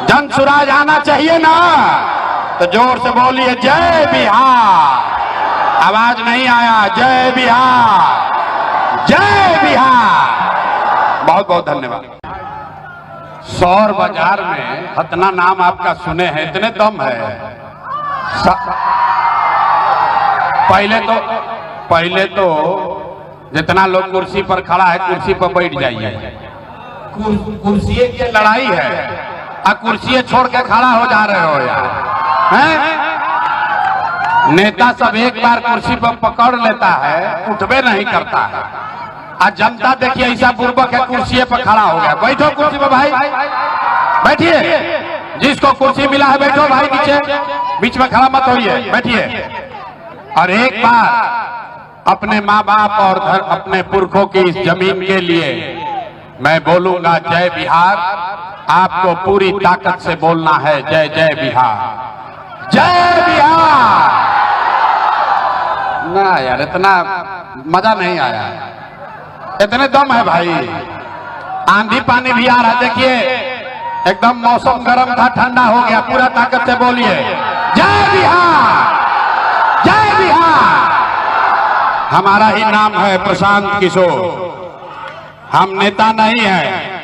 जन सुराज आना चाहिए ना, तो जोर से बोलिए जय बिहार। आवाज नहीं आया, जय बिहार, जय बिहार। बहुत बहुत धन्यवाद। सौर बाजार में इतना नाम आपका सुने हैं, इतने दम है। पहले तो जितना लोग कुर्सी पर खड़ा है कुर्सी पर बैठ जाइए। कुर्सी की लड़ाई है और कुर्सी छोड़ के खड़ा हो जा रहे हो यार, हैं? नेता सब एक बार कुर्सी पर पकड़ लेता है, उठबे नहीं करता है। आज जनता देखिए ऐसा बुर्बक है, कुर्सी पर खड़ा हो गया। बैठो कुर्सी पर भाई, बैठिए। जिसको कुर्सी मिला है बैठो भाई, नीचे बीच में खड़ा मत होइए, बैठिए। और एक बार अपने माँ बाप और अपने पुरखों की इस जमीन के लिए मैं बोलूंगा जय बिहार। आपको पूरी ताकत से बोलना है जय जय बिहार, जय बिहार। ना यार इतना मजा नहीं आया, इतने दम है भाई। आंधी पानी भी आ रहा, देखिए एकदम मौसम गर्म था, ठंडा हो गया। पूरा ताकत से बोलिए जय बिहार, जय बिहार। हमारा ही नाम है प्रशांत किशोर, हम नेता नहीं है।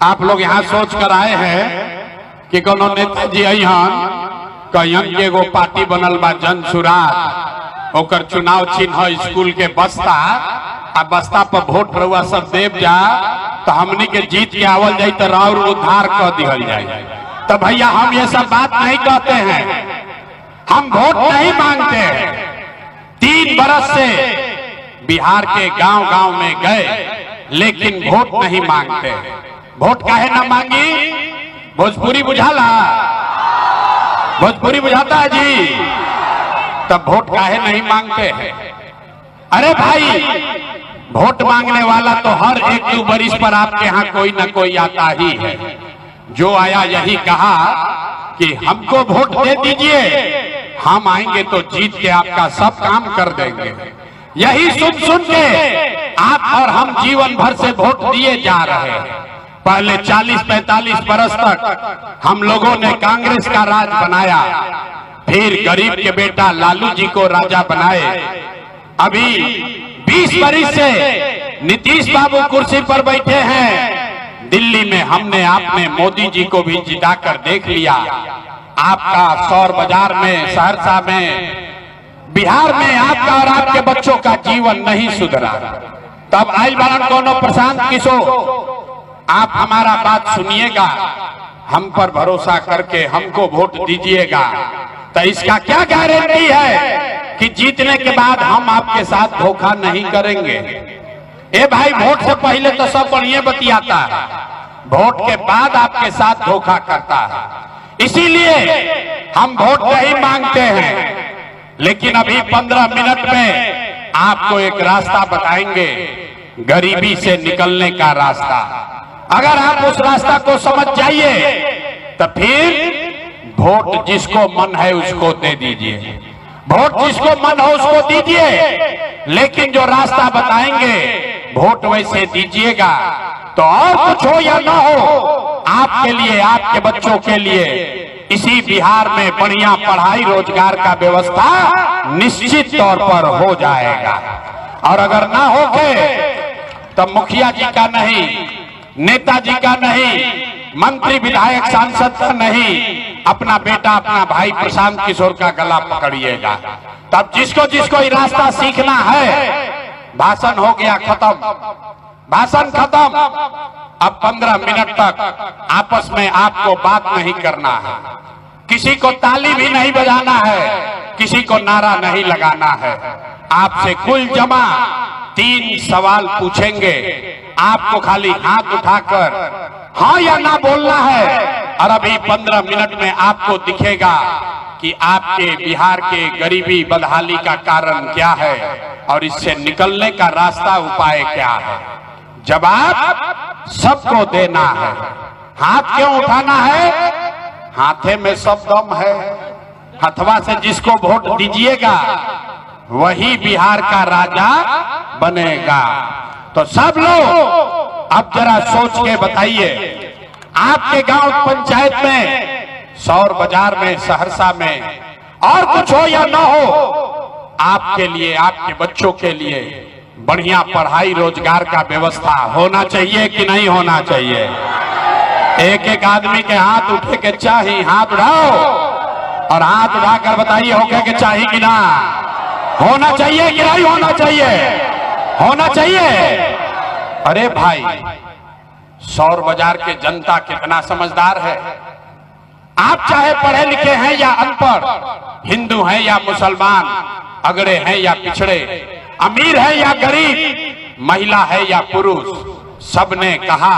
आप लोग यहाँ सोच कर आए हैं कि कोनो नेताजी अहन कहन के एगो पार्टी बनल बा जन सुराज, ओकर चुनाव चिन्ह स्कूल के बस्ता, आ बस्ता पर वोट रउआ सब देव जा तो हमनी के जीत के आवल जाए तो राउर उद्धार कर दिहल जाए। तो भैया हम ये सब बात नहीं कहते हैं, हम वोट नहीं मांगते हैं। 3 बरस से बिहार के गांव गांव में गए लेकिन वोट नहीं मांगते। वोट काहे ना मांगी? भोजपुरी बुझाला, भोजपुरी बुझाता है जी, तब वोट काहे नहीं मांगते हैं? अरे भाई वोट मांगने वाला तो हर 1-2 बरिस पर आपके यहाँ कोई ना कोई आता ही है। जो आया यही कहा कि हमको वोट दे दीजिए, हम आएंगे तो जीत के आपका सब काम कर देंगे। यही सुन के आप और हम जीवन भर से वोट दिए जा रहे हैं। पहले 40-45 बरस तक हम लोगों ने कांग्रेस का राज बनाया, फिर गरीब के बेटा लालू जी को राजा बनाए। अभी 20 बरिस से नीतीश बाबू कुर्सी पर बैठे हैं। दिल्ली में हमने आपने मोदी जी को भी जिताकर देख लिया। आपका सौर बाजार में, सहरसा में, बिहार में आपका और आपके बच्चों का जीवन नहीं सुधरा। तब आइल बालन कोनो प्रशांत किशोर, आप हमारा बात सुनिएगा, हम पर भरोसा करके हमको वोट दीजिएगा। तो इसका क्या गारंटी है कि जीतने के बाद हम आपके साथ धोखा नहीं करेंगे? ए भाई वोट से पहले तो सब बढ़िया बतियाता है, वोट के बाद आपके साथ धोखा करता है। इसीलिए हम वोट नहीं मांगते हैं, लेकिन अभी 15 मिनट में आपको एक रास्ता बताएंगे, गरीबी से निकलने का रास्ता। अगर आप उस रास्ता को समझ जाइए तो फिर वोट जिसको मन है उसको दे दीजिए, वोट जिसको मन हो उसको दीजिए। लेकिन जो रास्ता बताएंगे वोट वैसे दीजिएगा। तो और कुछ हो या ना हो, आपके लिए, आपके बच्चों के लिए इसी बिहार में बढ़िया पढ़ाई रोजगार का व्यवस्था निश्चित तौर पर हो जाएगा। और अगर ना होके तो मुखिया जी का नहीं, नेताजी का नहीं, मंत्री विधायक सांसद का नहीं, अपना बेटा अपना भाई प्रशांत किशोर का गला पकड़िएगा। तब जिसको जिसको ये रास्ता सीखना है, भाषण हो गया खत्म, भाषण खत्म। अब 15 मिनट तक आपस में आपको बात नहीं करना है, किसी को ताली भी नहीं बजाना है, किसी को नारा नहीं लगाना है। आपसे कुल जमा 3 सवाल पूछेंगे, आपको खाली हाथ उठाकर हाँ या ना बोलना है। और अभी 15 मिनट में आपको दिखेगा कि आपके बिहार के गरीबी बदहाली का कारण क्या है और इससे निकलने का रास्ता, उपाय क्या है। जवाब सबको देना है। हाथ क्यों उठाना है? हाथे में सब दम है। हथवा से जिसको वोट दीजिएगा वही बिहार का राजा बनेगा। तो सब लोग अब जरा सोच के बताइए, आपके गांव पंचायत में, सौर बाजार में, सहरसा में, और कुछ हो या ना हो, आपके लिए, आपके बच्चों के लिए बढ़िया पढ़ाई रोजगार का व्यवस्था होना चाहिए कि नहीं होना चाहिए? एक एक आदमी के हाथ उठे के चाहिए, हाथ उठाओ और हाथ उठाकर बताइए होके के चाहिए कि ना होना चाहिए कि नहीं होना चाहिए? होना चाहिए। अरे भाई, सौर बाजार के जनता कितना समझदार है। आप चाहे पढ़े लिखे हैं या अनपढ़, हिंदू हैं या मुसलमान, अगड़े हैं या पिछड़े, अमीर है या गरीब, महिला है या पुरुष, सबने कहा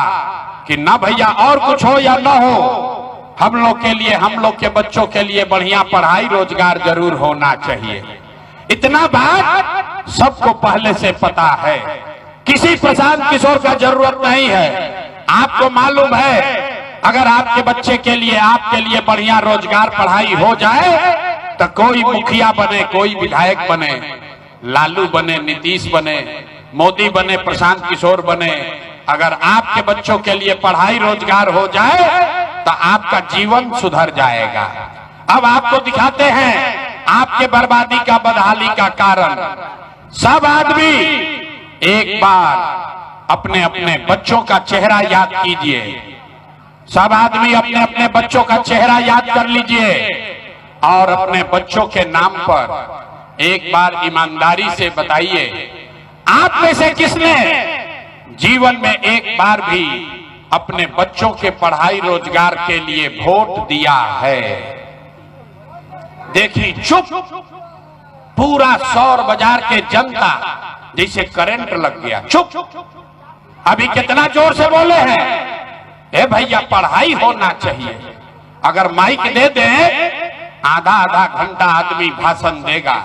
कि ना भैया और कुछ हो या ना हो, हम लोग के लिए, हम लोग के बच्चों के लिए बढ़िया पढ़ाई रोजगार जरूर होना चाहिए। इतना बात सबको पहले से पता है, किसी प्रशांत किशोर का जरूरत नहीं है। आपको मालूम है अगर आपके बच्चे के लिए, आपके लिए बढ़िया रोजगार पढ़ाई हो जाए तो कोई मुखिया बने, कोई विधायक बने, लालू बने, नीतीश बने, मोदी बने, प्रशांत किशोर बने, अगर आपके बच्चों के लिए पढ़ाई रोजगार हो जाए तो आपका जीवन सुधर जाएगा। अब आपको दिखाते हैं आपके बर्बादी का, बदहाली का कारण। सब आदमी एक बार अपने अपने बच्चों का चेहरा याद कीजिए, सब आदमी अपने अपने बच्चों का चेहरा याद कर लीजिए और अपने बच्चों के नाम पर एक बार ईमानदारी से बताइए, आप में से किसने जीवन में एक बार भी अपने बच्चों के पढ़ाई रोजगार के लिए वोट दिया है? देखिए, चुप, पूरा सौर बाजार के जनता जैसे करंट लग गया, चुप। अभी कितना जोर से बोले हैं, ए भैया पढ़ाई होना चाहिए। अगर माइक दे दें, आधा आधा घंटा आदमी भाषण देगा,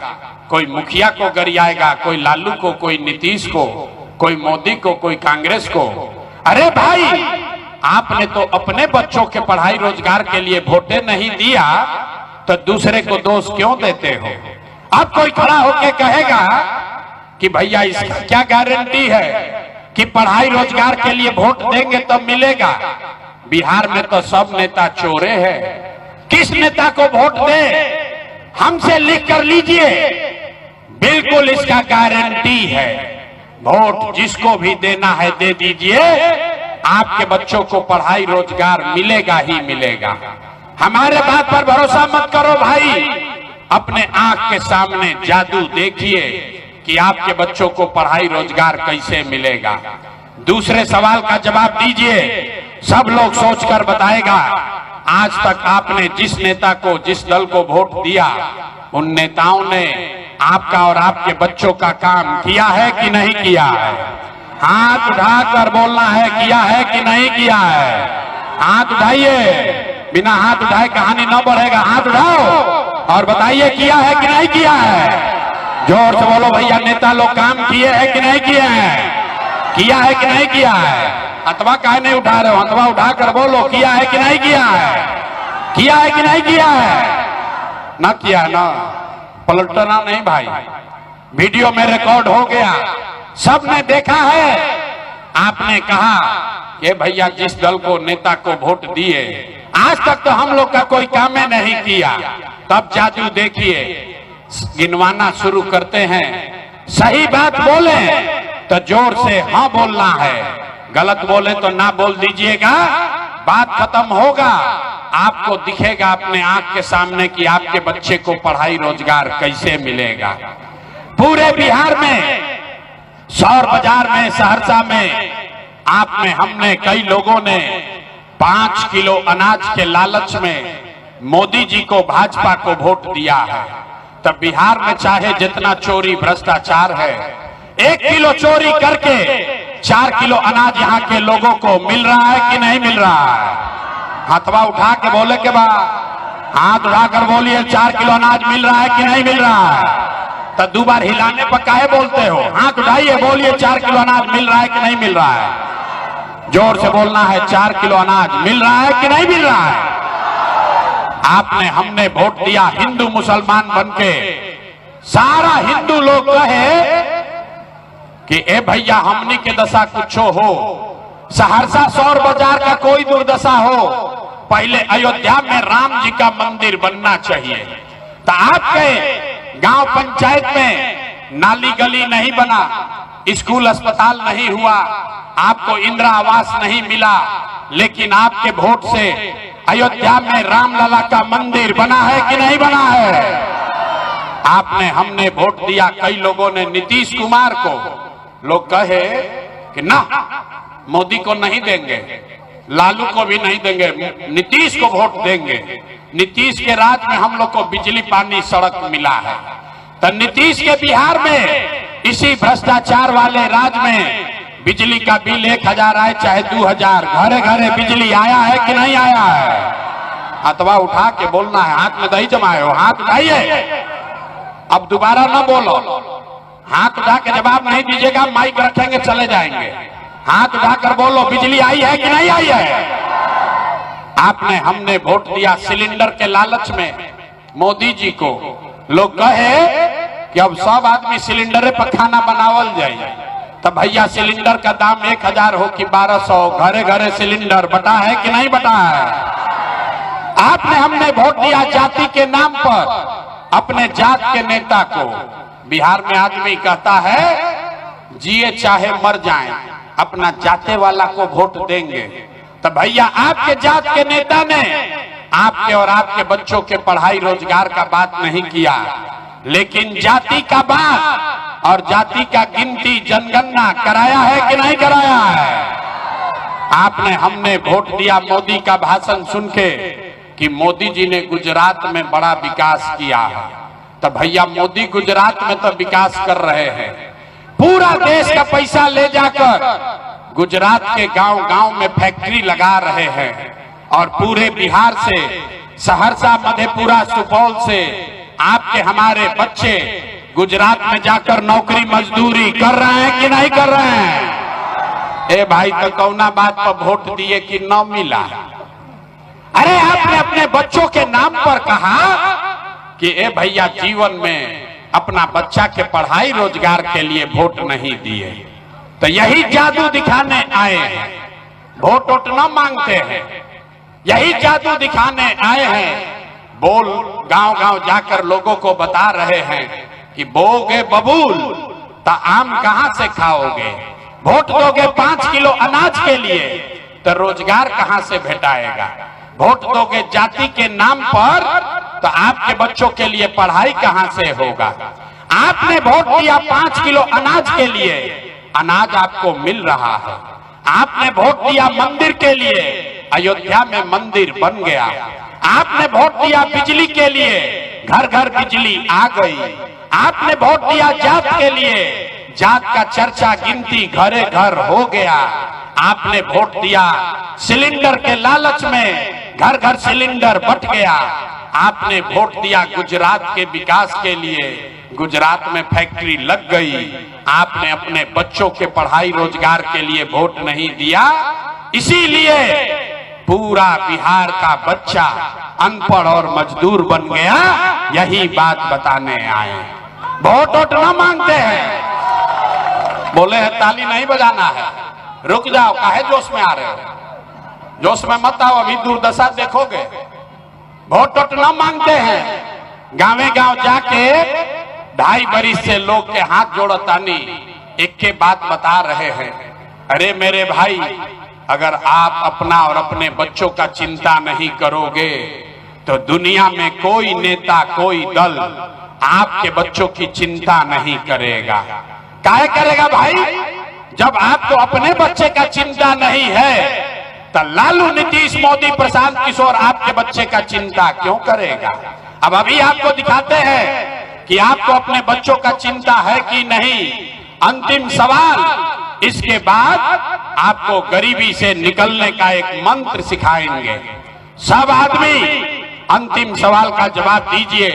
कोई मुखिया को गरियाएगा, कोई लालू को, कोई नीतीश को, कोई मोदी को, कोई कांग्रेस को। अरे भाई, आपने तो अपने बच्चों के पढ़ाई रोजगार के लिए वोटे नहीं दिया तो दूसरे को दोष क्यों देते हो? अब कोई खड़ा होके कहेगा कि भैया इसका क्या गारंटी है कि पढ़ाई रोजगार के लिए वोट देंगे तब मिलेगा? बिहार में तो सब नेता चोरे हैं, किस नेता को वोट दे? हमसे लिख कर लीजिए, बिल्कुल इसका गारंटी है। वोट जिसको भी देना है दे दीजिए, आपके बच्चों को पढ़ाई रोजगार मिलेगा ही मिलेगा। हमारे बात पर भरोसा मत करो भाई, अपने आंख के सामने जादू देखिए कि आपके बच्चों को पढ़ाई रोजगार कैसे मिलेगा। दूसरे सवाल का जवाब दीजिए, सब लोग सोचकर बताएगा, आज तक आपने जिस नेता को, जिस दल को वोट दिया, उन नेताओं ने आपका और आपके बच्चों का काम किया है कि नहीं किया है? हाथ उठाकर बोलना है, किया है कि नहीं किया है? हाथ उठाइए, बिना हाथ उठाए कहानी न बढ़ेगा। हाथ उठाओ और बताइए किया है कि नहीं किया है? जोर से बोलो भैया, नेता लोग काम किए हैं कि नहीं किए हैं? किया है कि नहीं किया है? अथवा काहे नहीं उठा रहे हो? अथवा उठाकर बोलो, किया है कि नहीं किया है? किया है कि नहीं किया है? ना किया है ना, पलटना नहीं भाई, वीडियो में रिकॉर्ड हो गया, सबने देखा है। आपने कहा कि भैया जिस दल को, नेता को वोट दिए, आज तक तो हम लोग का कोई काम ही नहीं किया। तब जादू देखिए, गिनवाना शुरू करते हैं। सही बात बोले तो जोर से हाँ बोलना है, गलत बोले तो ना बोल दीजिएगा, बात खत्म होगा। आपको दिखेगा अपने आंख के सामने कि आपके बच्चे को पढ़ाई रोजगार कैसे मिलेगा। पूरे बिहार में, सौर बाजार में, सहरसा में, आप में, हमने, कई लोगों ने 5 किलो अनाज के लालच में मोदी जी को, भाजपा को वोट दिया है। तब बिहार में चाहे जितना चोरी भ्रष्टाचार है, 1 किलो चोरी करके 4 किलो अनाज यहाँ के लोगों को मिल रहा है कि नहीं मिल रहा है? हाथवा उठा के बोले के बाद, हाथ उठाकर बोलिए 4 किलो अनाज मिल रहा है कि नहीं मिल रहा है? तो 2 बार हिलाने पर काहे बोलते हो? हाथ उठाइए, बोलिए 4 किलो अनाज मिल रहा है कि नहीं मिल रहा है? जोर से बोलना है, 4 किलो अनाज मिल रहा है कि नहीं मिल रहा है? आपने, हमने वोट दिया हिंदू मुसलमान बनके। सारा हिंदू लोग कहे कि ए भैया हमनी के दशा कुछ हो, सहरसा सौर बाजार का कोई दुर्दशा हो, पहले अयोध्या में राम जी का मंदिर बनना चाहिए। तो आपके गांव पंचायत में नाली गली नहीं बना, स्कूल अस्पताल नहीं हुआ, आपको इंदिरा आवास नहीं मिला, लेकिन आपके वोट से अयोध्या में रामलला का मंदिर बना है कि नहीं बना है? आपने हमने वोट दिया, कई लोगों ने नीतीश कुमार को, लोग कहे कि ना मोदी को नहीं देंगे, लालू को भी नहीं देंगे, नीतीश को वोट देंगे। नीतीश के राज में हम लोग को बिजली पानी सड़क मिला है, तो नीतीश के बिहार में इसी भ्रष्टाचार वाले राज में बिजली का बिल 1000 आए चाहे 2000, घरे घरे बिजली आया है कि नहीं आया है? हाथवा उठा के बोलना है, हाथ में दही जमाए हो, हाथ उठाइए, अब दोबारा न बोलो, हाथ उठा के जवाब नहीं दीजिएगा, माइक रखेंगे चले जाएंगे। हाथ उठाकर बोलो, बिजली आई है कि नहीं आई है? आपने हमने वोट दिया सिलेंडर के लालच में मोदी जी को। लोग कहे कि अब सब आदमी सिलेंडर पर खाना बनावल जाए, तो भैया सिलेंडर का दाम 1000 हो कि 1200, घरे घरे सिलेंडर बटा है कि नहीं बटा है? आपने हमने वोट दिया जाति के नाम पर अपने जात के नेता को। बिहार में आदमी कहता है जिए चाहे मर जाएं, अपना जाते वाला को वोट देंगे। तो भैया आपके जात के नेता ने आपके और आपके बच्चों के पढ़ाई रोजगार का बात नहीं किया, लेकिन जाति का बात और जाति का गिनती जनगणना कराया है कि नहीं कराया है? आपने हमने वोट दिया मोदी का भाषण सुन के कि मोदी जी ने गुजरात में बड़ा विकास किया है। तो भैया मोदी गुजरात में तो विकास कर रहे हैं, पूरा देश का पैसा ले जाकर गुजरात के गांव गांव में फैक्ट्री लगा रहे हैं, और पूरे बिहार से, सहरसा, मधेपुरा, सुपौल से आपके हमारे बच्चे गुजरात में जाकर नौकरी मजदूरी कर रहे हैं कि नहीं कर रहे हैं? ए भाई, तो कौना बात पर वोट दिए कि न मिला? अरे आपने अपने बच्चों के नाम पर कहा कि ए भैया जीवन में अपना बच्चा के पढ़ाई रोजगार के लिए वोट नहीं दिए, तो यही जादू दिखाने आए हैं। वोट वोट न मांगते हैं, यही जादू दिखाने आए हैं। बोल गांव गांव जाकर लोगों को बता रहे हैं कि बोगे बबूल तो आम कहां से खाओगे, वोट दोगे 5 किलो अनाज के लिए तो रोजगार कहां से भेटाएगा, वोट दोगे जाति के नाम पर तो आपके बच्चों के लिए पढ़ाई कहां से होगा। आपने वोट दिया 5 किलो अनाज के लिए, अनाज आपको मिल रहा है। आपने वोट दिया मंदिर के लिए, अयोध्या में मंदिर बन गया। आपने वोट दिया बिजली के लिए, घर घर बिजली आ गई। आपने वोट दिया जात के लिए, जात का चर्चा गिनती घरे घर हो गया। आपने वोट दिया सिलेंडर के लालच में, घर घर सिलेंडर बट गया। आपने वोट दिया गुजरात के विकास के लिए, गुजरात में फैक्ट्री लग गई। आपने अपने बच्चों के पढ़ाई रोजगार के लिए वोट नहीं दिया, इसीलिए पूरा बिहार का बच्चा अनपढ़ और मजदूर बन गया। यही बात बताने आए। वोट वोट न मांगते हैं, बोले हैं ताली नहीं बजाना है, रुक जाओ, काहे जोश में आ रहे हो? जोश में मत आओ, अभी दुर्दशा देखोगे। वोट वोट न मांगते हैं, गांवे गांव जाके 2.5 बरिस से लोग के हाथ जोड़तानी एक के बात बता रहे हैं। अरे मेरे भाई, अगर आप अपना और अपने बच्चों का चिंता नहीं करोगे तो दुनिया में कोई नेता, कोई दल आपके बच्चों की चिंता नहीं करेगा। काहे करेगा भाई? जब आपको अपने बच्चे का चिंता नहीं है तो लालू, नीतीश, मोदी, प्रशांत किशोर आपके बच्चे का चिंता क्यों करेगा? अब अभी आपको दिखाते हैं कि आपको अपने बच्चों का चिंता है कि नहीं। अंतिम सवाल, इसके बाद आपको गरीबी से निकलने का एक मंत्र सिखाएंगे। सब आदमी अंतिम सवाल का जवाब दीजिए,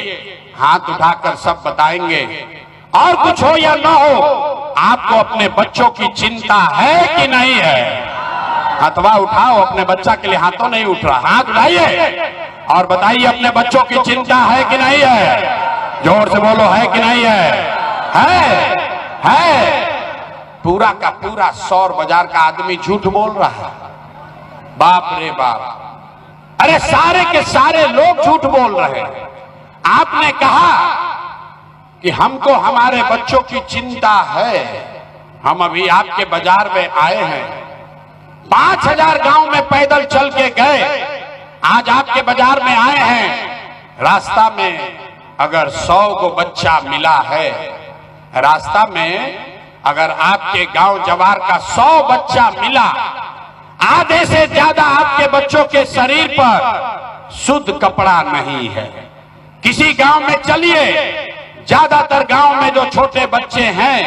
हाथ उठाकर सब बताएंगे। और कुछ हो या ना हो, आपको अपने बच्चों की चिंता है कि नहीं है? हाथवा उठाओ, अपने बच्चा के लिए हाथों नहीं उठ रहा, हाथ उठाइए और बताइए अपने बच्चों की चिंता है कि नहीं है? जोर से बोलो, है कि नहीं है? है। पूरा का पूरा सौर बाजार का आदमी झूठ बोल रहा है। बाप रे बाप, अरे सारे के सारे लोग झूठ बोल रहे हैं। आपने कहा कि हमको हमारे बच्चों की चिंता है। हम अभी आपके बाजार में आए हैं, 5000 गांव में पैदल चल के गए, आज आपके बाजार में आए हैं। रास्ता में अगर 100 को बच्चा मिला है, रास्ता में अगर आपके गांव जवार का 100 बच्चा मिला, आधे से ज्यादा आपके बच्चों के शरीर पर शुद्ध कपड़ा नहीं है। किसी गांव में चलिए, ज्यादातर गांव में जो छोटे बच्चे हैं,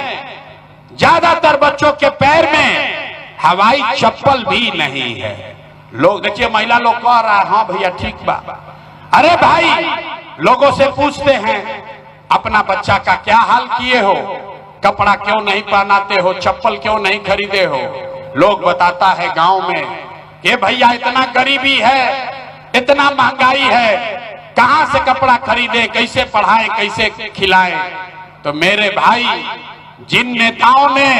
ज्यादातर बच्चों के पैर में हवाई चप्पल भी नहीं है। लोग देखिए, महिला लोग कह रहा है हाँ भैया ठीक बा। अरे भाई, लोगों से पूछते हैं अपना बच्चा का क्या हाल किए हो, कपड़ा क्यों नहीं पहनाते हो, चप्पल क्यों नहीं खरीदे हो। लोग बताता है गांव में कि भैया इतना गरीबी है, इतना महंगाई है, कहां से कपड़ा खरीदे, कैसे पढ़ाए, कैसे खिलाए। तो मेरे भाई, जिन नेताओं ने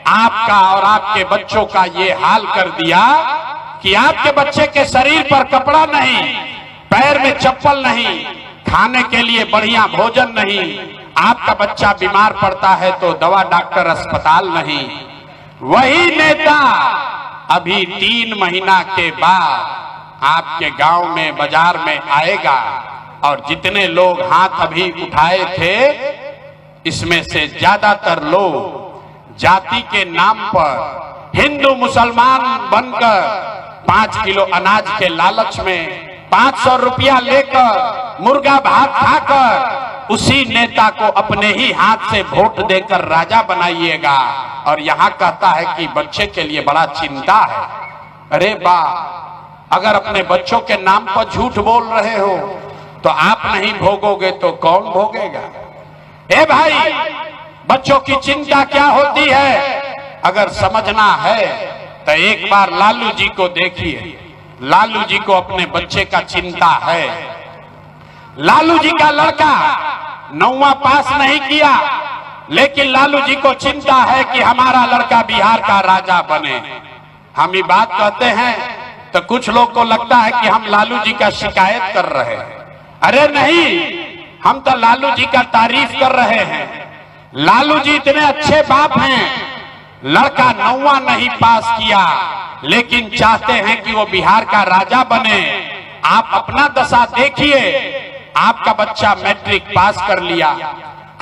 आपका और आपके बच्चों का ये हाल कर दिया कि आपके बच्चे के शरीर पर कपड़ा नहीं, पैर में चप्पल नहीं, खाने के लिए बढ़िया भोजन नहीं, आपका बच्चा बीमार पड़ता है तो दवा डॉक्टर अस्पताल नहीं, वही नेता अभी 3 महीना के बाद आपके गांव में बाजार में आएगा और जितने लोग हाथ अभी उठाए थे, इसमें से ज्यादातर लोग जाति के नाम पर हिंदू मुसलमान बनकर 5 किलो अनाज के लालच में 500 रुपया लेकर मुर्गा भात खाकर उसी नेता को अपने ही हाथ से वोट देकर राजा बनाइएगा। और यहाँ कहता है कि बच्चे के लिए बड़ा चिंता है। अरे बा, अगर अपने बच्चों के नाम पर झूठ बोल रहे हो तो आप नहीं भोगोगे तो कौन भोगेगा। ए भाई, बच्चों की चिंता क्या होती है अगर समझना है तो एक बार लालू जी को देखिए। लालू जी को अपने बच्चे का चिंता है। लालू जी का लड़का 9वां पास नहीं किया, लेकिन लालू जी को चिंता है कि हमारा लड़का बिहार का राजा बने। हम ये बात कहते हैं तो कुछ लोग को लगता है कि हम लालू जी का शिकायत कर रहे हैं। अरे नहीं, हम तो लालू जी का तारीफ कर रहे हैं। लालू जी इतने अच्छे बाप हैं, लड़का 9वां नहीं पास किया लेकिन चाहते हैं कि वो बिहार का राजा बने। आप अपना दशा देखिए, आपका बच्चा मैट्रिक पास कर लिया,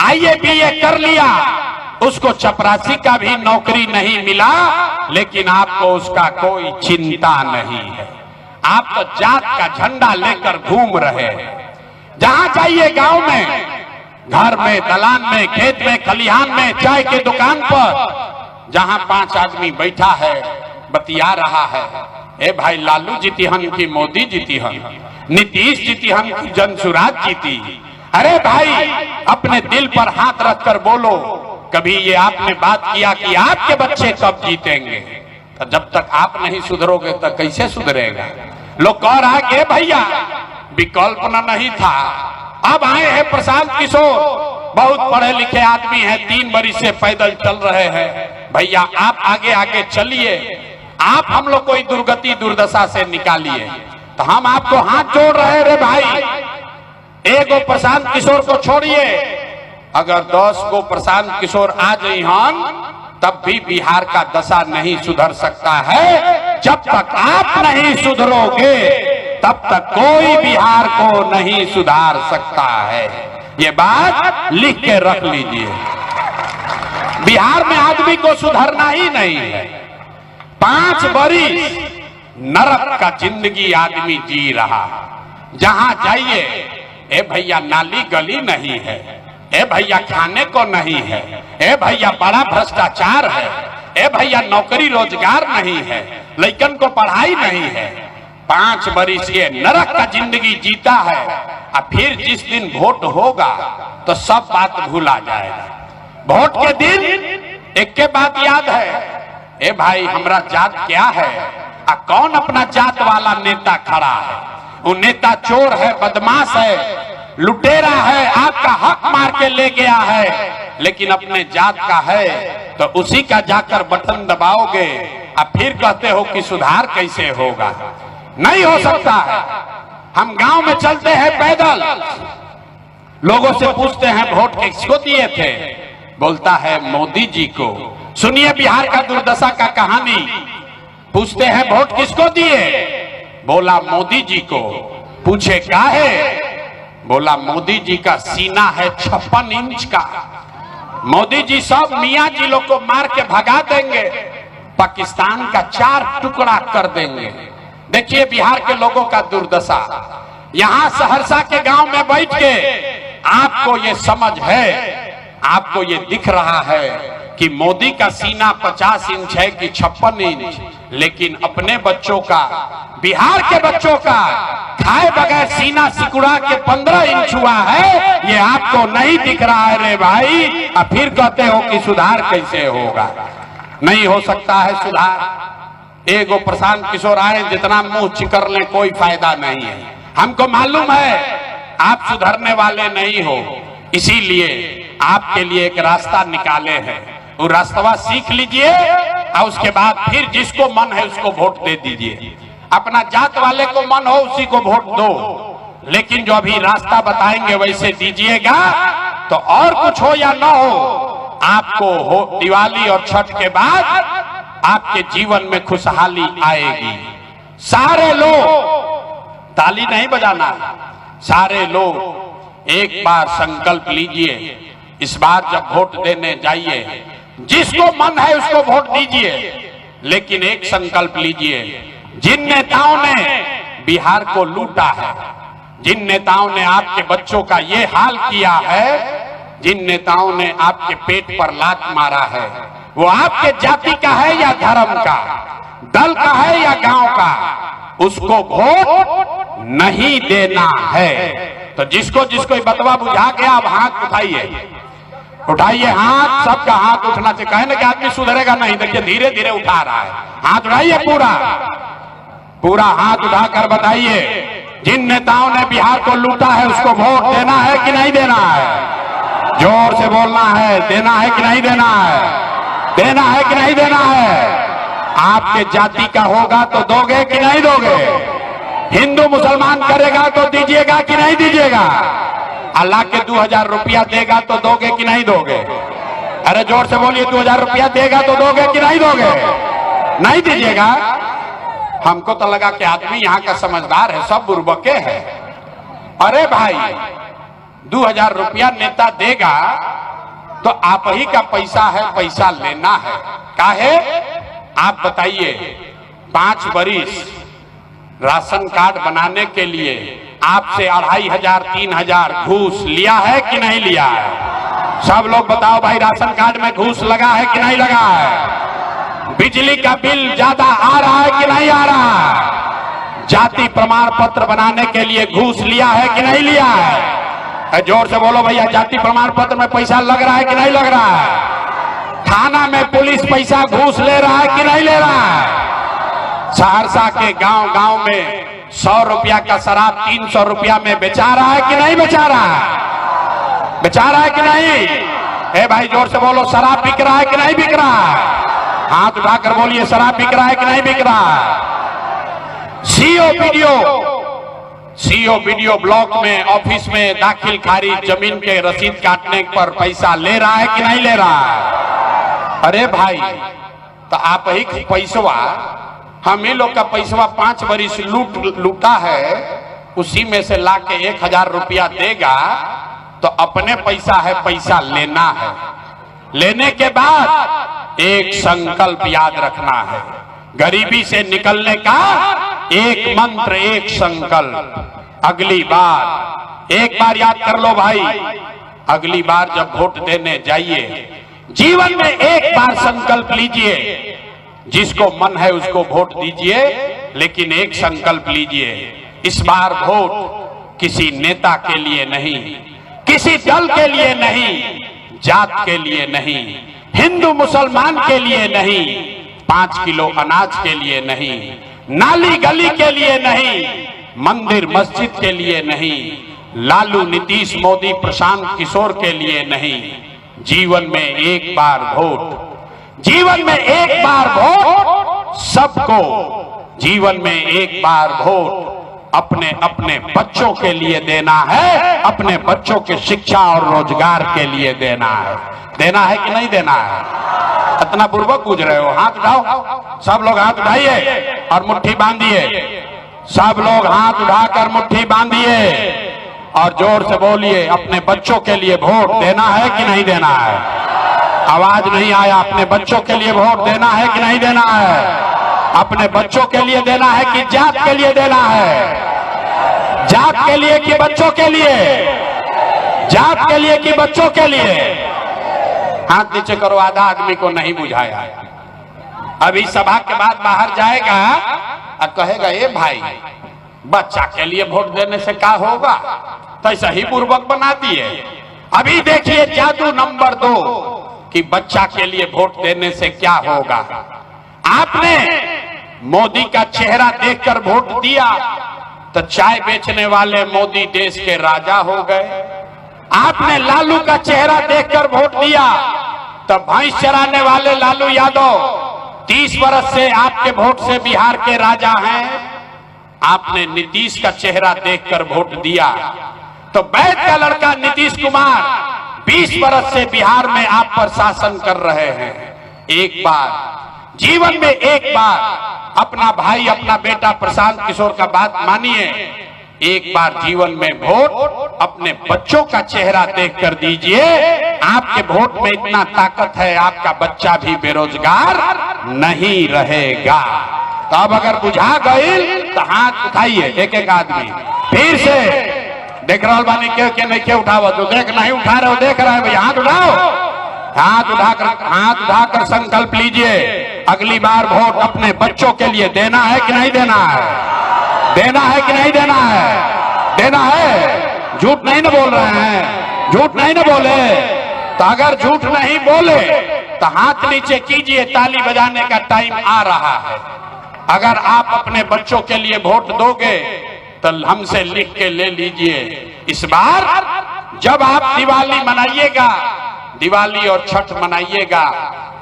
आईए बीए कर लिया, उसको चपरासी का भी नौकरी नहीं मिला, लेकिन आपको उसका कोई चिंता नहीं है। आप तो जात का झंडा लेकर घूम रहे हैं। जहां जाइए, गांव में, घर में, दलान में, खेत में, खलिहान में, चाय के दुकान पर, जहां 5 आदमी बैठा है, बतिया रहा है, ए भाई लालू जीती हन की मोदी जीती हन, नीतीश जीती हन की जनसुराज जीती। अरे भाई, अपने दिल पर हाथ रखकर बोलो, कभी ये आपने बात किया कि आपके बच्चे कब जीतेंगे? तो जब तक आप नहीं सुधरोगे तो कैसे सुधरेगा? लोग कह रहा है कि भैया विकल्प नहीं था, अब आए हैं प्रशांत किशोर, बहुत पढ़े लिखे आदमी हैं, 3 बरिस से पैदल चल रहे हैं। भैया आप आगे आगे चलिए, आप हम लोग कोई दुर्गति दुर्दशा से निकालिए। तो हम आपको हाथ जोड़ रहे रे भाई, एगो प्रशांत किशोर को छोड़िए, अगर 10 को प्रशांत किशोर आ जाए हन, तब भी बिहार का दशा नहीं सुधर सकता है। जब तक आप नहीं सुधरोगे तब तक कोई बिहार को नहीं सुधार सकता है। ये बात लिख के रख लीजिए। बिहार में आदमी को सुधरना ही नहीं है। 5 बरिस नरक का जिंदगी आदमी जी रहा। जहां जाइए, ए भैया नाली गली नहीं है, ए भैया खाने को नहीं है, ए भैया बड़ा भ्रष्टाचार है, ए भैया नौकरी रोजगार नहीं है, लड़कन को पढ़ाई नहीं है। 5 बरिस ये नरक का जिंदगी जीता है। और फिर जिस दिन वोट होगा तो सब बात भूला जाएगा। वोट के दिन एक के बात याद है, ए भाई हमरा जात क्या है, आ कौन अपना जात वाला नेता खड़ा है? वो नेता चोर है, बदमाश है, लुटेरा है, आपका हक मार के ले गया है, लेकिन अपने जात का है तो उसी का जाकर बटन दबाओगे और फिर कहते हो कि सुधार कैसे होगा। नहीं हो सकता है। हम गांव में चलते हैं पैदल, लोगों से पूछते हैं वोट किसको दिए थे, बोलता है मोदी जी को। सुनिए बिहार का दुर्दशा का कहानी। पूछते हैं वोट किसको दिए, बोला मोदी जी को। पूछे काहे, बोला मोदी जी का सीना है 56 इंच का, मोदी जी सब मियां जी लोग को मार के भगा देंगे, पाकिस्तान का 4 टुकड़ा कर देंगे। देखिए बिहार के लोगों का दुर्दशा। यहां सहरसा के गांव में बैठ के आपको ये समझ है, आपको ये दिख रहा है कि मोदी का सीना 50 इंच है कि 56 इंच, लेकिन अपने बच्चों का, बिहार के बच्चों का खाए बगैर सीना सिकुड़ा के 15 इंच हुआ है, ये आपको नहीं दिख रहा है रे भाई। और फिर कहते हो कि सुधार कैसे होगा। नहीं हो सकता है सुधार। एगो प्रशांत किशोर आए, जितना मुंह चिकर ले कोई फायदा नहीं है। हमको मालूम है आप सुधरने वाले नहीं हो, इसीलिए आपके लिए एक रास्ता निकाले हैं। वो रास्ता सीख लीजिए और उसके बाद फिर जिसको मन है उसको वोट दे दीजिए। अपना जात वाले को मन हो उसी को वोट दो, लेकिन जो अभी रास्ता बताएंगे वैसे दीजिएगा। तो और कुछ हो या ना हो, आपको हो दिवाली और छठ के बाद आपके जीवन में खुशहाली आएगी। सारे लोग, ताली नहीं बजाना, सारे लोग एक बार संकल्प लीजिए, इस बार जब वोट देने जाइए जिसको मन है उसको वोट दीजिए, लेकिन एक संकल्प लीजिए, जिन नेताओं ने बिहार को लूटा है, जिन नेताओं ने आपके बच्चों का ये हाल किया है, जिन नेताओं ने आपके पेट पर लात मारा है, वो आपके जाति का है या धर्म का, दल का है या गांव का, उसको वोट नहीं देना है। तो जिसको जिसको बतवा बुझा गया, अब हाथ उठाइए, उठाइए हाथ, सबका हाथ उठना चाहिए। कहे ना कि आदमी सुधरेगा नहीं, देखिए धीरे धीरे उठा रहा है। हाथ उठाइए, पूरा पूरा हाथ उठाकर बताइए, जिन नेताओं ने बिहार को लूटा है उसको वोट देना है कि नहीं देना है। जोर से बोलना है, देना है कि नहीं देना है, देना है कि नहीं देना है। आपके जाति का होगा तो दोगे कि नहीं दोगे, हिंदू मुसलमान करेगा तो दीजिएगा कि नहीं दीजिएगा, अल्लाह के 2000 रुपया देगा तो दोगे कि नहीं दोगे। अरे जोर से बोलिए, 2000 रुपया देगा तो दोगे कि नहीं दोगे, नहीं दीजिएगा। हमको तो लगा कि आदमी यहाँ का समझदार है, सब बुर्बके हैं। अरे भाई 2000 रुपया नेता देगा तो आप ही का पैसा है, पैसा लेना है। काहे आप बताइए, 5 बरिस राशन कार्ड बनाने के लिए आपसे 2500 3000 घूस लिया है कि नहीं लिया है। सब लोग बताओ भाई, राशन कार्ड में घूस लगा है कि नहीं लगा है। बिजली का बिल ज्यादा आ रहा है कि नहीं आ रहा है। जाति प्रमाण पत्र बनाने के लिए घूस लिया है कि नहीं लिया है। जोर से बोलो भैया, जाति प्रमाण पत्र में पैसा लग रहा है कि नहीं लग रहा है। थाना में पुलिस पैसा घूस ले रहा है कि नहीं ले रहा है। सहरसा के गांव गांव में 100 रुपया का शराब 300 रुपया में बेचा रहा है कि नहीं बेचा रहा है, बेचा रहा है कि नहीं। ए भाई जोर से बोलो, शराब बिक रहा है कि नहीं बिक रहा है। हाथ उठाकर बोलिए, शराब बिक रहा है कि नहीं बिक रहा है। सीओ वीडियो ब्लॉक में ऑफिस में दाखिल खारिज जमीन के रसीद काटने पर पैसा ले रहा है कि नहीं ले रहा है। अरे भाई, तो आप ही पैसवा, हम ही लोग का पैसवा 5 बरिस लूटा है, उसी में से ला के 1000 रुपया देगा तो अपने पैसा है, पैसा लेना है। लेने के बाद एक संकल्प याद रखना है, गरीबी से निकलने का एक मंत्र, एक संकल्प। अगली बार एक बार याद कर लो भाई, अगली बार जब वोट देने जाइए, जीवन में एक बार संकल्प लीजिए, जिसको मन है उसको वोट दीजिए, लेकिन एक संकल्प लीजिए, इस बार वोट किसी नेता के लिए नहीं, किसी दल के लिए नहीं, जात के लिए नहीं, हिंदू मुसलमान के लिए नहीं, 5 किलो अनाज के लिए नहीं, नाली गली के लिए नहीं, मंदिर मस्जिद के लिए नहीं, लालू नीतीश मोदी प्रशांत किशोर के लिए नहीं। जीवन में एक बार वोट जीवन में एक बार वोट सबको, जीवन में एक बार वोट अपने अपने बच्चों के लिए देना है, अपने बच्चों की शिक्षा और रोजगार के लिए देना है। देना है कि नहीं देना है? इतना पूर्वक पूछ रहे हो? हाथ उठाओ, सब लोग हाथ उठाइए और मुट्ठी बांधिए। सब लोग हाथ उठाकर मुट्ठी बांधिए और जोर से बोलिए, अपने बच्चों के लिए वोट देना है कि नहीं देना है? आवाज नहीं आया। अपने बच्चों के लिए वोट देना है कि नहीं देना है? अपने बच्चों के लिए देना है कि जात के लिए देना है? जात के लिए कि बच्चों के लिए? जात के लिए कि बच्चों के लिए? हाथ नीचे करो। आधा आदमी को नहीं बुझाया। अभी सभा के बाद बाहर जाएगा और कहेगा, ए भाई, बच्चा के लिए वोट देने से क्या होगा? तो ऐसा ही पूर्वक बना दिए। अभी देखिए जादू नंबर 2 कि बच्चा के लिए वोट देने से क्या होगा। आपने मोदी का चेहरा देखकर वोट दिया तो चाय बेचने वाले मोदी देश के राजा हो गए। आपने लालू का चेहरा देखकर वोट दिया तो भैंस चराने वाले लालू यादव 30 वर्ष से आपके वोट से बिहार के राजा हैं। आपने नीतीश का चेहरा देखकर वोट दिया तो वैद का लड़का नीतीश कुमार 20 वर्ष से बिहार में आप पर शासन कर रहे हैं। एक बार जीवन में एक बार अपना भाई, अपना बेटा प्रशांत किशोर का बात मानिए। एक बार जीवन में वोट अपने बच्चों का चेहरा देखकर दीजिए। आपके वोट में इतना ताकत है, आपका बच्चा भी बेरोजगार नहीं रहेगा। तो अब अगर बुझा गई तो हाथ उठाइए, एक एक आदमी। फिर से देख रहा बानी के नहीं के उठाओ, जो देख नहीं उठा रहे हो, देख रहे हैं भैया, हाथ उठाओ। हाथ उठाकर संकल्प लीजिए, अगली बार वोट अपने बच्चों के लिए देना है कि नहीं देना है? देना है कि नहीं देना है? देना है। झूठ नहीं ना बोल रहे हैं? झूठ नहीं ना बोले? तो अगर झूठ नहीं बोले तो हाथ नीचे कीजिए। ताली बजाने का टाइम आ रहा है। अगर आप अपने बच्चों के लिए वोट दोगे तो हमसे लिख के ले लीजिए। इस बार जब आप दिवाली मनाइएगा, दिवाली और छठ मनाइएगा,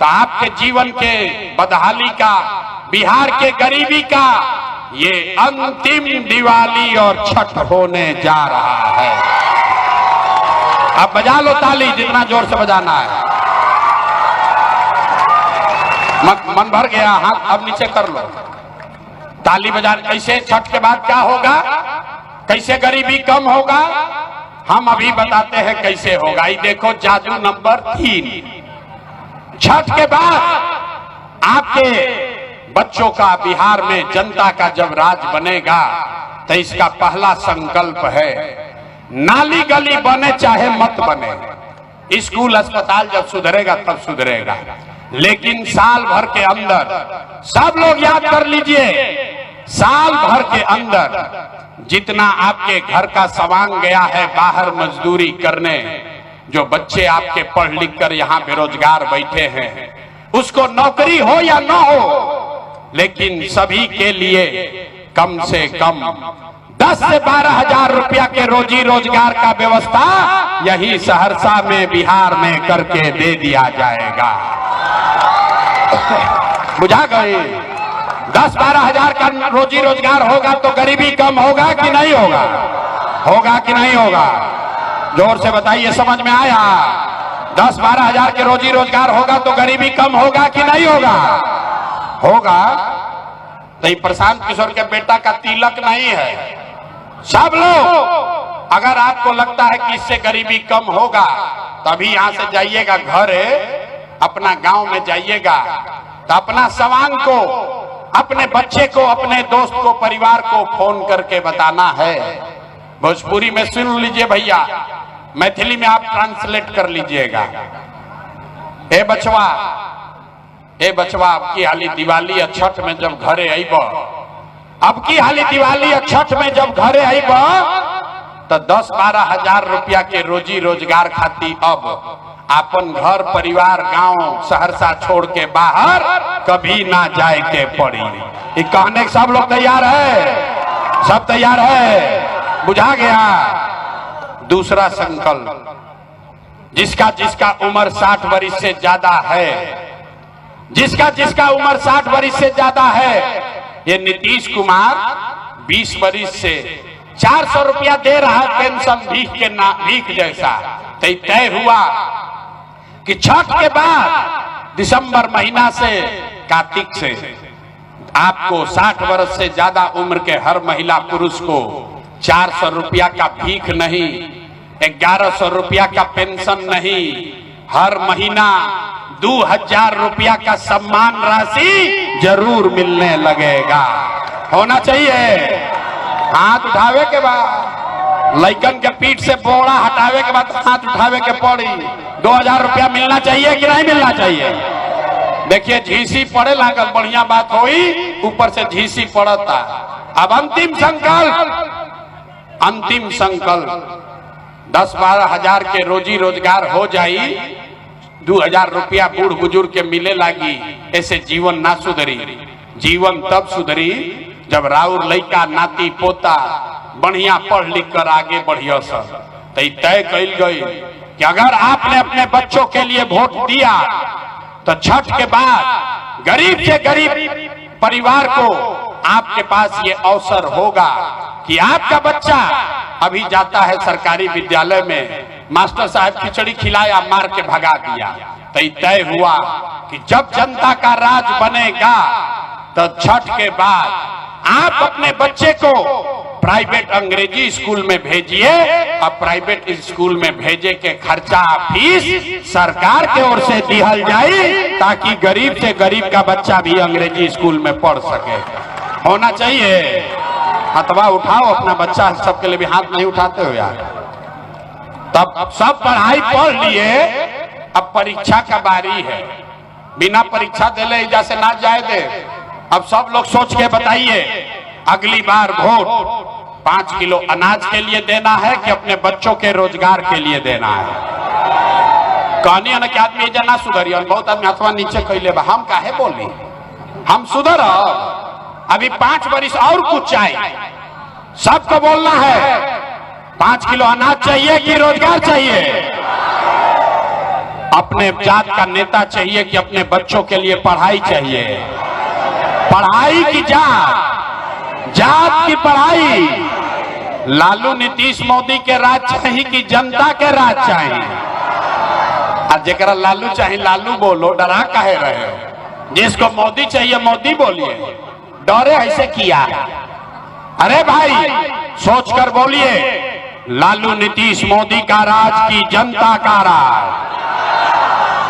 तो आपके जीवन के बदहाली का, बिहार के गरीबी का ये अंतिम दिवाली और छठ होने जा रहा है। अब बजा लो ताली, जितना जोर से बजाना है। मन भर गया, हाथ अब नीचे कर लो। ताली बजा। कैसे छठ के बाद क्या होगा? कैसे गरीबी कम होगा? हम अभी बताते हैं कैसे होगा। ये देखो जादू नंबर 3। छठ के बाद आपके बच्चों का, बिहार में जनता का जब राज बनेगा तो इसका पहला संकल्प है, नाली गली बने चाहे मत बने, स्कूल अस्पताल जब सुधरेगा तब सुधरेगा, लेकिन साल भर के अंदर, सब लोग याद कर लीजिए, साल भर के अंदर जितना आपके घर का सामान गया है बाहर मजदूरी करने, जो बच्चे आपके पढ़ लिख कर यहाँ बेरोजगार बैठे हैं, उसको नौकरी हो या ना हो, लेकिन सभी के लिए कम से कम 10 से 12 हजार रुपया के रोजी रोजगार का व्यवस्था यही सहरसा में, बिहार में करके दे दिया जाएगा। बुझा गई? 10-12 हजार का रोजी रोजगार होगा तो गरीबी कम होगा कि नहीं होगा? होगा कि नहीं होगा? जोर से बताइए, समझ में आया? 10-12 हजार के रोजी रोजगार होगा तो गरीबी कम होगा कि नहीं होगा? होगा। तो प्रशांत किशोर के बेटा का तिलक नहीं है। सब लोग, अगर आपको लगता है कि इससे गरीबी कम होगा तभी यहां से जाइएगा घर, अपना गांव में जाइएगा, तो अपना सवांग को, अपने बच्चे को, अपने दोस्त को, परिवार को फोन करके बताना है। भोजपुरी में सुन लीजिए भैया, मैथिली में आप ट्रांसलेट कर लीजिएगा। हे बचवा, हे बचवा, अब की हाली दिवाली और छठ में जब घरे आइब, अब की हाली दिवाली और छठ में जब घरे आइब तो 10-12 हजार रुपया के रोजी रोजगार खाती अब अपन घर परिवार गांव सहरसा छोड़ के बाहर कभी ना जाए के पड़ी। ये कहने सब लोग तैयार है? सब तैयार है? बुझा गया? दूसरा संकल्प, जिसका उम्र 60 वर्ष से ज्यादा है, जिसका जिसका उम्र 60 वर्ष से ज्यादा है, ये नीतीश कुमार 20 वर्ष से 400 रुपया दे रहा है पेंशन, भीख जैसा। तो तय हुआ कि छठ के बाद दिसंबर महीना से, कार्तिक से आपको 60 वर्ष से ज्यादा उम्र के हर महिला पुरुष को 400 रुपया का भीख नहीं, 1100 रुपया का पेंशन नहीं, हर महीना 2000 रुपया का सम्मान राशि जरूर मिलने लगेगा। होना चाहिए। हाथ उठावे के बाद, लइकन के पीठ से बोरा हटावे के बाद हाथ उठावे के पड़ी। 2000 रुपया मिलना चाहिए कि नहीं मिलना चाहिए? देखिए झीसी पड़े लागल, बढ़िया बात हुई, ऊपर से झीसी पड़ता। अब अंतिम संकल्प 10-12 हजार के रोजी रोजगार हो जाई, 2000 रुपया बूढ़ बुजुर्ग के मिले लागी। ऐसे जीवन ना सुधरी। जीवन तब सुधरी जब राउर लइका नाती पोता बढ़िया पढ़ लिख कर आगे बढ़िया सब। तय कल गई कि अगर आपने अपने बच्चों के लिए वोट दिया तो छठ के बाद गरीब से गरीब परिवार को आपके पास ये अवसर होगा कि आपका बच्चा अभी जाता है सरकारी विद्यालय में, मास्टर साहब खिचड़ी खिलाया, मार के भगा दिया। तो तय हुआ कि जब जनता का राज बनेगा तो छठ के बाद आप अपने बच्चे को प्राइवेट अंग्रेजी स्कूल में भेजिए। और प्राइवेट स्कूल में भेजे के खर्चा फीस सरकार के ओर से दिहल जाए, ताकि गरीब से गरीब का बच्चा भी अंग्रेजी स्कूल में पढ़ सके। होना चाहिए। हथवा उठाओ अपना बच्चा, सबके लिए भी हाथ नहीं उठाते हो यार। तब सब पढ़ाई पढ़ लिए, अब परीक्षा का बारी है। बिना परीक्षा देले इजा से ना जाए दे। अब सब लोग सोच के बताइए, अगली बार वोट 5 किलो अनाज के लिए देना है कि अपने बच्चों के रोजगार के लिए देना है? कहानी है ना कि आदमी एजा ना सुधरी। बहुत आदमी हथवा नीचे कैले बा, हम काहे बोली? हम सुधर अभी 5 वर्ष और कुछ चाहिए। सबको बोलना है 5 किलो अनाज चाहिए कि रोजगार चाहिए? अपने जात का नेता चाहिए कि अपने बच्चों के लिए पढ़ाई चाहिए? पढ़ाई की जात की पढ़ाई। लालू नीतीश मोदी के राज चाहिए कि जनता के राज चाहिए? और जेकरा लालू चाहिए लालू बोलो, डरा काहे रहे हो? जिसको मोदी चाहिए मोदी बोलिए, डरे ऐसे किया? अरे भाई सोचकर बोलिए, लालू नीतीश मोदी का राज की जनता का राज।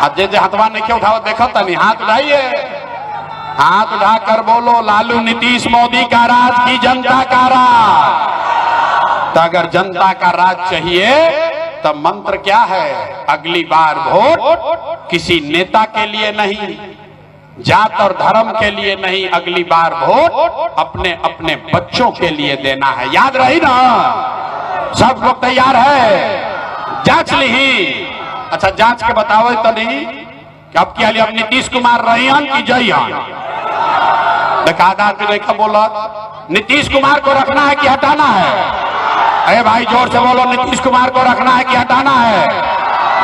अब जे हथवा नहीं क्यों उठाओ, देखो तनी हाथ उठाइए, हाथ उठाकर बोलो, लालू नीतीश मोदी का राज की जनता का राज। तो अगर जनता का राज चाहिए तो मंत्र क्या है? अगली बार वोट किसी नेता के लिए नहीं, जात और धर्म के लिए नहीं, अगली बार वोट अपने अपने बच्चों के लिए देना है। याद रही ना? सब लोग तैयार है? जांच ली। अच्छा जांच के बताओ तो नहीं कि अब क्या अब नीतीश कुमार रहियन की जइयन? देखा आदमी देखा बोला, नीतीश कुमार को रखना है कि हटाना है? अरे भाई जोर से बोलो, नीतीश कुमार को रखना है कि हटाना है?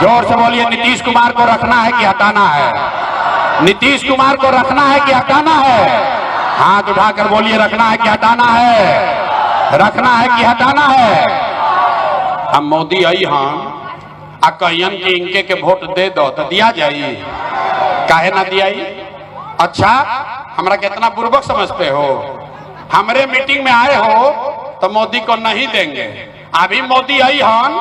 जोर से बोलिए, नीतीश कुमार को रखना है कि हटाना है? नीतीश कुमार को रखना है कि हटाना है? हाथ उठाकर बोलिए, रखना है कि हटाना है? रखना है कि हटाना है? हम मोदी आई हम कहियन कि इनके के वोट दे दो तो दिया जाई? काहे ना दियाई? अच्छा हमरा कितना बुर्बक समझते हो? हमरे मीटिंग में आए हो तो मोदी को नहीं देंगे। अभी मोदी आई हम,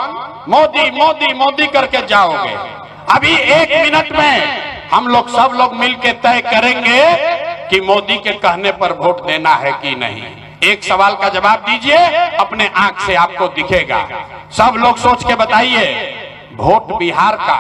मोदी मोदी मोदी करके जाओगे। अभी 1 मिनट में हम लोग सब लोग मिलके तय करेंगे कि मोदी के कहने पर वोट देना है कि नहीं। एक सवाल का जवाब दीजिए, अपने आंख से आपको दिखेगा। सब लोग सोच के बताइए, वोट बिहार का